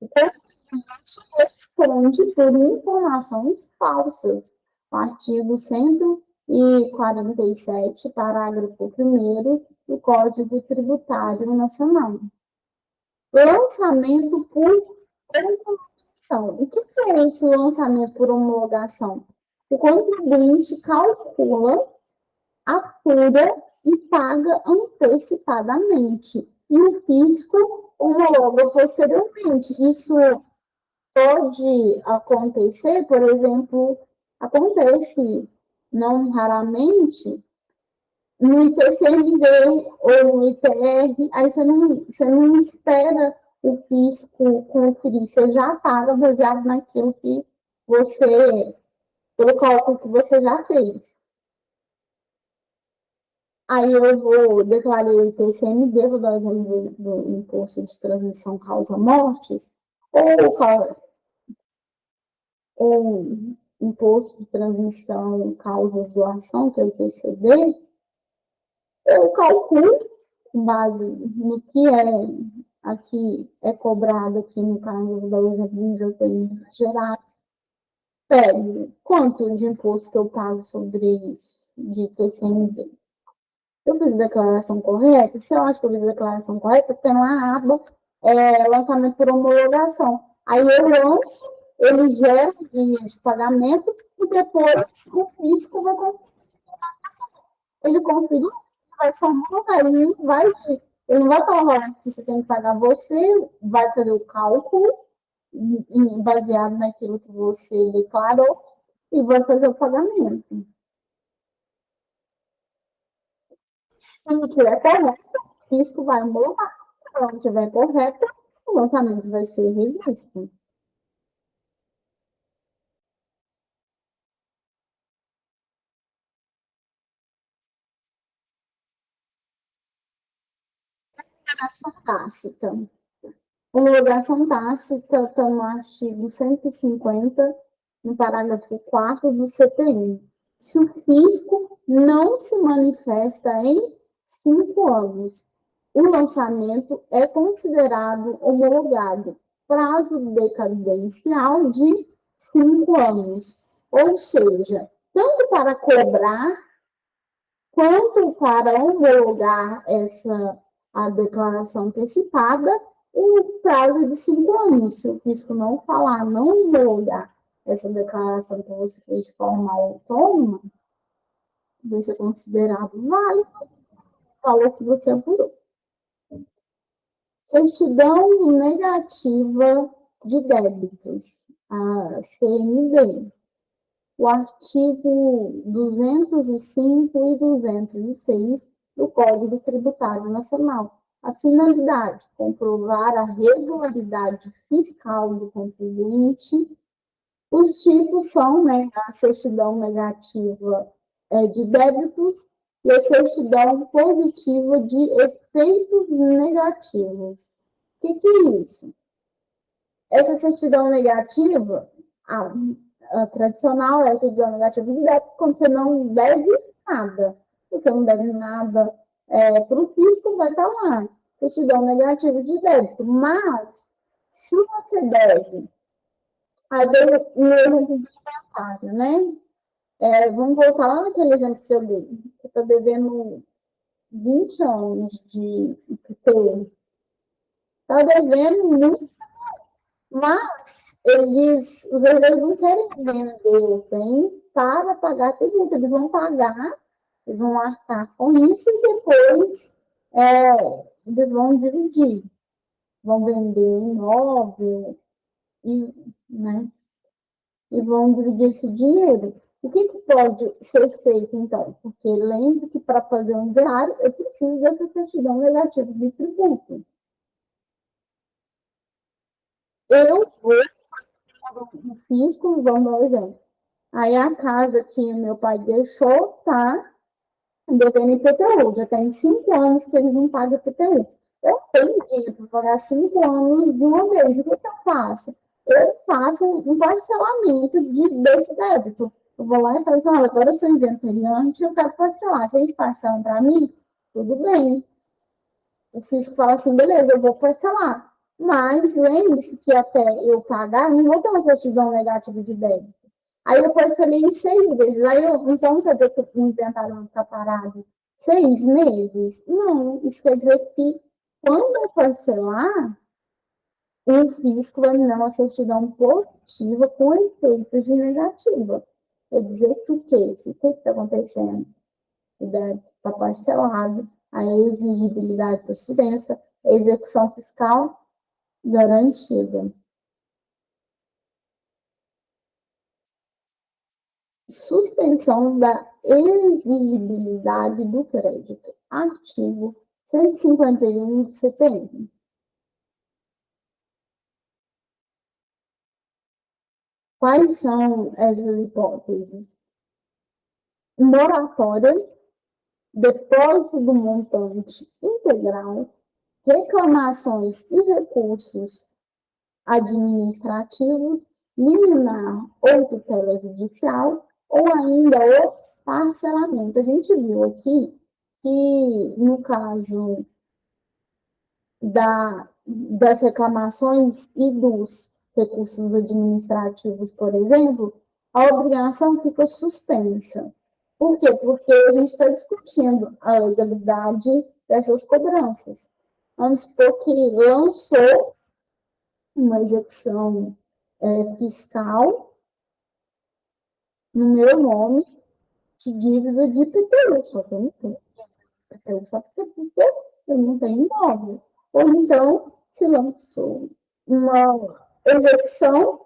Então, responde por informações falsas. O artigo 147, parágrafo 1º do Código Tributário Nacional. Lançamento por homologação. O que é esse lançamento por homologação? O contribuinte calcula, apura e paga antecipadamente. E o fisco homologa posteriormente. Isso pode acontecer, por exemplo, acontece não raramente no IPCMD ou no IPR, aí você não espera o fisco conferir, você já paga baseado naquilo que você, pelo cálculo que você já fez. Aí eu vou declarar o IPCMD, vou dar o exemplo do imposto de transmissão causa-mortes, ou imposto de transmissão causas doação, que é o IPCD, eu calculo, com base no que aqui é cobrado, aqui no caso do exemplo de Minas Gerais, pego quanto de imposto que eu pago sobre isso, de TCMD. Eu fiz a declaração correta? Se eu acho que eu fiz a declaração correta, tem lá a aba lançamento por homologação. Aí eu lanço, ele gera guia de pagamento e depois o fisco vai conferir. Ele conferiu, vai só homologar, ele não vai falar que você tem que pagar, você vai fazer o cálculo baseado naquilo que você declarou e vai fazer o pagamento. Se não estiver correto, o fisco vai homologar. Se não estiver correto, o lançamento vai ser revisto. Declaração tácita. Homologação tácita está no artigo 150, no parágrafo 4 do CPI. Se o fisco não se manifesta em 5 anos, o lançamento é considerado homologado. Prazo decadencial de 5 anos. Ou seja, tanto para cobrar quanto para homologar a declaração antecipada, o prazo é de 5 anos. Se o fisco não falar, não homologar essa declaração que você fez de forma autônoma, vai ser considerado válido o valor que você apurou. Certidão negativa de débitos, a CND. O artigo 205 e 206 do Código Tributário Nacional. A finalidade, comprovar a regularidade fiscal do contribuinte. Os tipos são, a certidão negativa de débitos e a certidão positiva de efeitos negativos. O que é isso? Essa certidão negativa, a tradicional é a certidão negativa de débito quando você não deve nada. Você não deve nada para o fisco, vai estar lá. Certidão negativa de débito. Mas, se você deve, aí deu um exemplo de inventário, né? Vamos voltar lá naquele exemplo que eu dei. Você está devendo 20 anos de IPTU. Está devendo muito, mas os herdeiros não querem vender o bem para pagar tributo. Eles vão pagar, eles vão arcar com isso e depois eles vão dividir. Vão vender o imóvel e, né, e vão dividir esse dinheiro. O que pode ser feito, então? Porque lembre que para fazer um inventário, eu preciso dessa certidão negativa de tributo. Eu vou no fisco, vamos dar um exemplo. Aí a casa que meu pai deixou tá devendo IPTU. Já tem 5 anos que ele não paga IPTU. Eu tenho dinheiro para pagar 5 anos de uma vez. O que eu faço? Eu faço um parcelamento desse débito. Eu vou lá e falo assim, olha, agora eu sou inventariante, eu quero parcelar. Vocês parcelam para mim? Tudo bem. O fisco fala assim, beleza, eu vou parcelar. Mas lembre-se que até eu pagar, não vou ter uma certidão negativa de débito. Aí eu parcelei em 6 vezes. Aí então quer dizer que o inventário não está parado 6 meses? Não, isso quer dizer que quando eu parcelar, o fisco vai me dar uma certidão positiva com efeitos de negativa. Quer dizer que o quê? O que está acontecendo? O débito está parcelado, a exigibilidade está suspensa, a execução fiscal garantida. Suspensão da exigibilidade do crédito. Artigo 151 do CPM. Quais são essas hipóteses? Moratória, depósito do montante integral, reclamações e recursos administrativos, liminar ou tutela judicial, ou ainda o parcelamento. A gente viu aqui que, no caso das reclamações e dos recursos administrativos, por exemplo, a obrigação fica suspensa. Por quê? Porque a gente está discutindo a legalidade dessas cobranças. Vamos supor que lançou uma execução fiscal no meu nome de dívida de IPTU, só que eu não tenho IPTU, só porque eu não tenho imóvel. Ou então, se lançou uma execução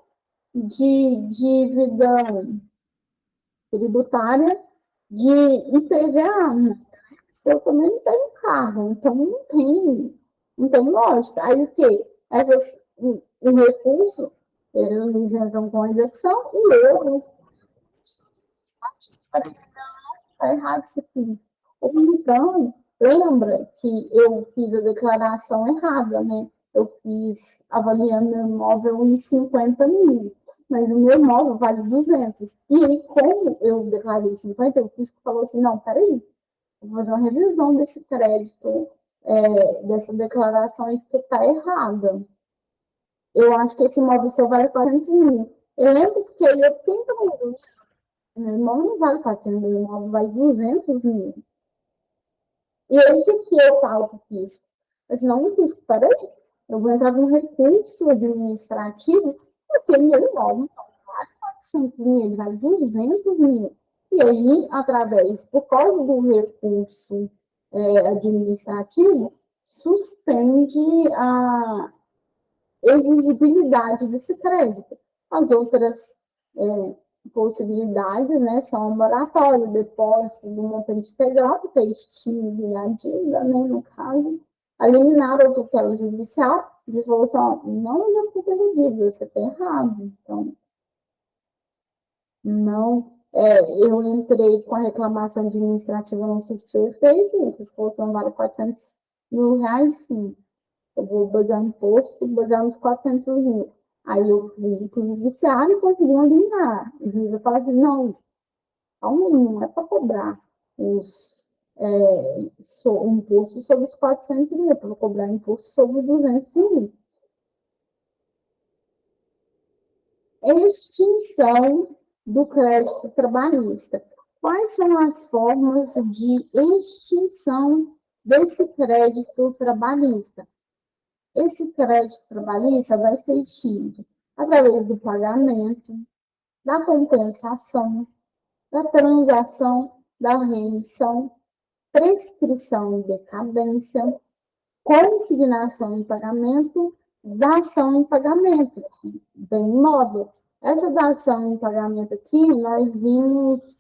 de dívida tributária de IPVA. Eu também não tenho carro, então não tem lógica. Aí o quê? O recurso, eles entram com a execução e eu está errado isso aqui. Ou então, lembra que eu fiz a declaração errada, né? eu fiz avaliando meu imóvel em 50 mil, mas o meu imóvel vale 200. E aí, como eu declarei 50, o fisco falou assim, não, peraí, vou fazer uma revisão desse crédito, dessa declaração aí que está errada. Eu acho que esse imóvel seu vale 400 mil. Eu lembro que eu fiquei então, meu imóvel não vale 400 mil, meu imóvel vale 200 mil. E aí, o que eu falo para o fisco? Eu disse, não, fisco, peraí, eu vou entrar num recurso administrativo, porque meu imóvel não vale 400 mil, ele vale 200 mil. E aí, através, por causa do recurso administrativo, suspende a exigibilidade desse crédito. As outras possibilidades, né, são moratório, depósito do montante integral, que é extingue a dívida, né, no caso, a liminar ou tutela judicial, diz assim, ó, não executa a dívida, você está errado. Então, não, eu entrei com a reclamação administrativa no substituto efeito, a expulsão vale 400 mil reais, sim. Eu vou basear o imposto, basear nos 400 mil. Aí eu fui para o judiciário e consegui eliminar. O juiz fala assim, não, ao mínimo, não é para cobrar o imposto sobre os 400 mil, é para cobrar imposto sobre 200 mil. Extinção do crédito trabalhista. Quais são as formas de extinção desse crédito trabalhista? Esse crédito trabalhista vai ser extinto através do pagamento, da compensação, da transação, da remissão, prescrição e decadência, consignação em pagamento, dação em pagamento, bem imóvel. Essa dação em pagamento aqui, nós vimos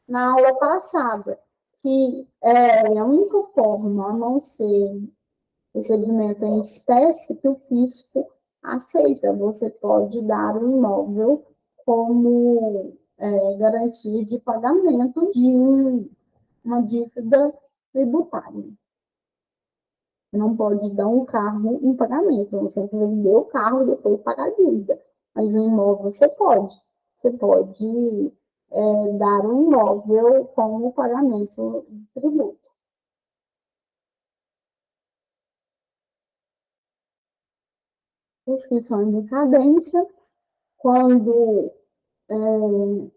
na aula passada, que é a única forma, a não ser recebimento em espécie, que o fisco aceita. Você pode dar o imóvel como garantia de pagamento de uma dívida tributária. Não pode dar um carro em pagamento, você tem que vender o carro e depois pagar a dívida. Mas o imóvel você pode. Você pode dar um imóvel como pagamento de tributo. Prescrição em decadência, quando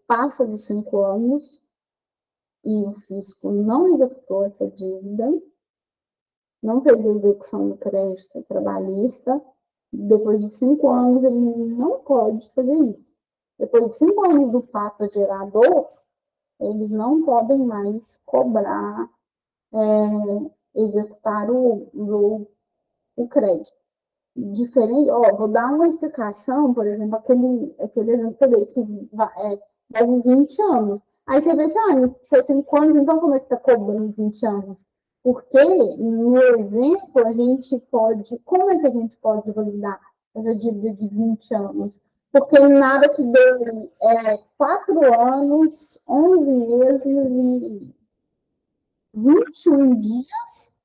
passa dos 5 anos e o fisco não executou essa dívida, não fez a execução do crédito trabalhista, depois de 5 anos ele não pode fazer isso. Depois de 5 anos do fato gerador, eles não podem mais cobrar, executar o crédito. Diferente, vou dar uma explicação, por exemplo, aquele exemplo que eu dei, que deve 20 anos. Aí você vê assim, se é 5 anos, então como é que está cobrando 20 anos? Porque no exemplo a gente pode, como é que a gente pode validar essa dívida de 20 anos? Porque nada que deu 4 anos, 11 meses e 21 dias,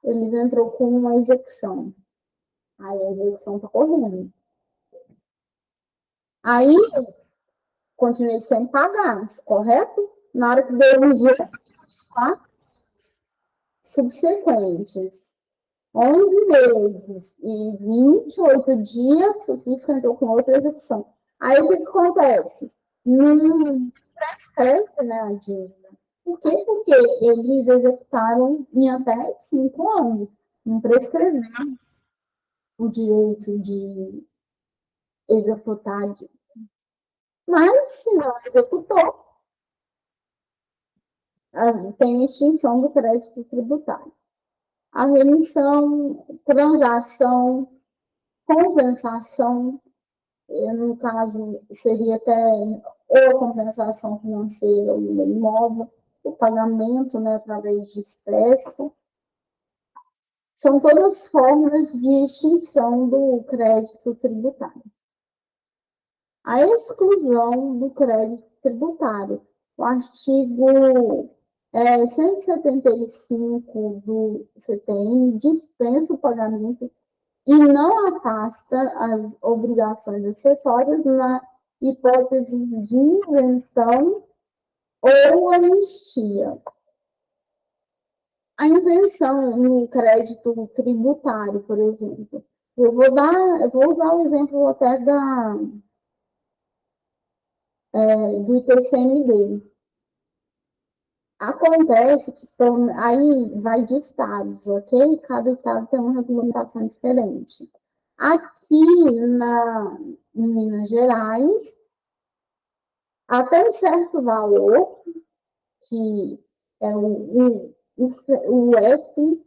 eles entrou com uma execução. Aí a execução está correndo. Aí, continuei sem pagar, correto? Na hora que deu os outros 4 subsequentes, 11 meses e 28 dias, o fisco entrou com outra execução. Aí, o que acontece? Não prescreve, né, a dívida. Por quê? Porque eles executaram em até 5 anos. Não prescreveram o direito de executar a dívida. Mas, se não executou, tem extinção do crédito tributário. A remissão, transação, compensação, no caso, seria até ou a compensação financeira do imóvel, o pagamento, né, através de espécie, são todas formas de extinção do crédito tributário. A exclusão do crédito tributário. O artigo 175 do CTN dispensa o pagamento e não afasta as obrigações acessórias na hipótese de isenção ou anistia. A isenção no crédito tributário, por exemplo. Eu vou usar o exemplo até do ITCMD. Acontece que aí vai de estados, ok? Cada estado tem uma regulamentação diferente. Aqui em Minas Gerais, até um certo valor, que é o F,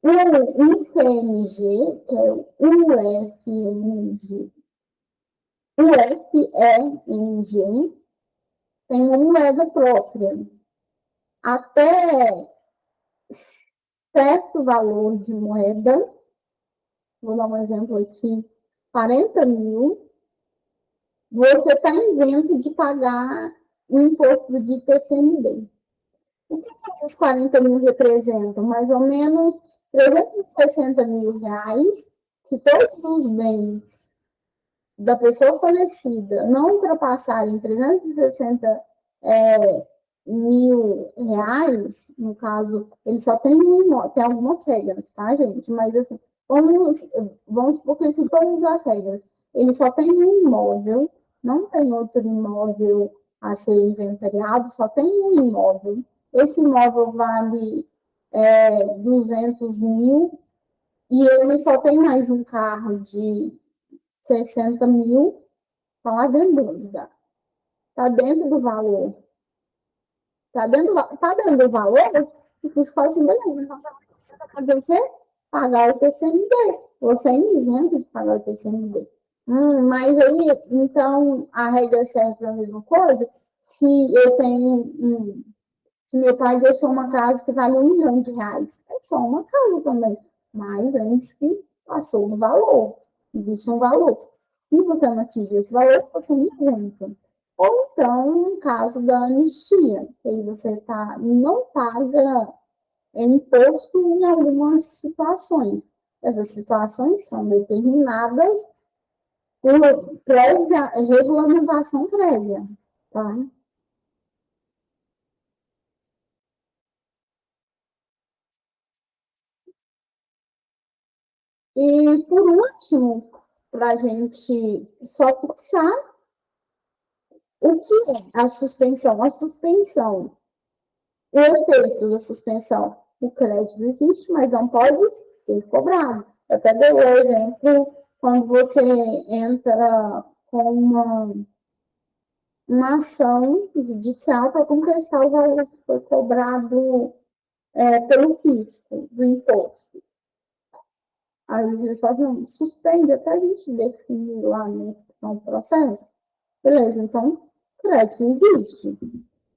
o UFMG, que é o UFMG, o FEMG, tem uma moeda própria. Até certo valor de moeda, vou dar um exemplo aqui, 40 mil, você está isento de pagar o imposto de ITCMD. O que esses 40 mil representam? Mais ou menos 360 mil reais, se todos os bens da pessoa falecida não ultrapassarem 360 mil reais, no caso, ele só tem um imóvel, tem algumas regras, tá, gente? Mas assim, vamos supor que ele se todas as regras. Ele só tem um imóvel, não tem outro imóvel a ser inventariado, só tem um imóvel. Esse imóvel vale 200 mil e ele só tem mais um carro de 60 mil, está lá dentro, tá dentro do valor. Tá dentro do valor, o fiscal assim, beleza, então você precisa fazer o quê? Pagar o TCMD. Você é isento de pagar o TCMD. Mas aí, então, a regra serve para a mesma coisa? Se eu tenho se meu pai deixou uma casa que vale R$ 1 milhão, é só uma casa também, mas antes que passou do valor, existe um valor. Se você não atingir esse valor, você é isento. Ou então, no caso da anistia, que aí você não paga imposto em algumas situações. Essas situações são determinadas por regulamentação prévia, tá? E, por último, para a gente só fixar o que é a suspensão. A suspensão, o efeito da suspensão, o crédito existe, mas não pode ser cobrado. Eu até dei o exemplo quando você entra com uma ação judicial para contestar o valor que foi cobrado pelo fisco do imposto. Aí eles falam, suspende até a gente definir lá no processo. Beleza, então, crédito existe,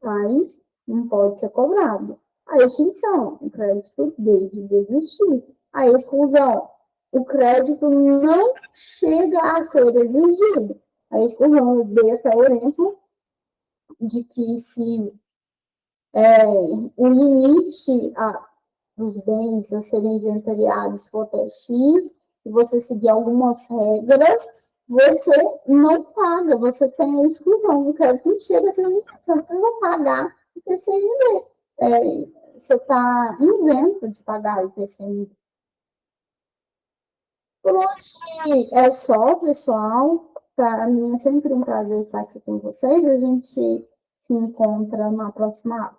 mas não pode ser cobrado. A extinção, o crédito deixa de existir. A exclusão, o crédito não chega a ser exigido. A exclusão, eu dei até o exemplo de que se o limite dos bens a serem inventariados for até X, e você seguir algumas regras, você não paga, você tem a exclusão, o crédito não chega a ser limitado, você não precisa pagar o TCMD. Você está isento de pagar o TCMD. Por hoje é só, pessoal. Para mim é sempre um prazer estar aqui com vocês. A gente se encontra na próxima aula.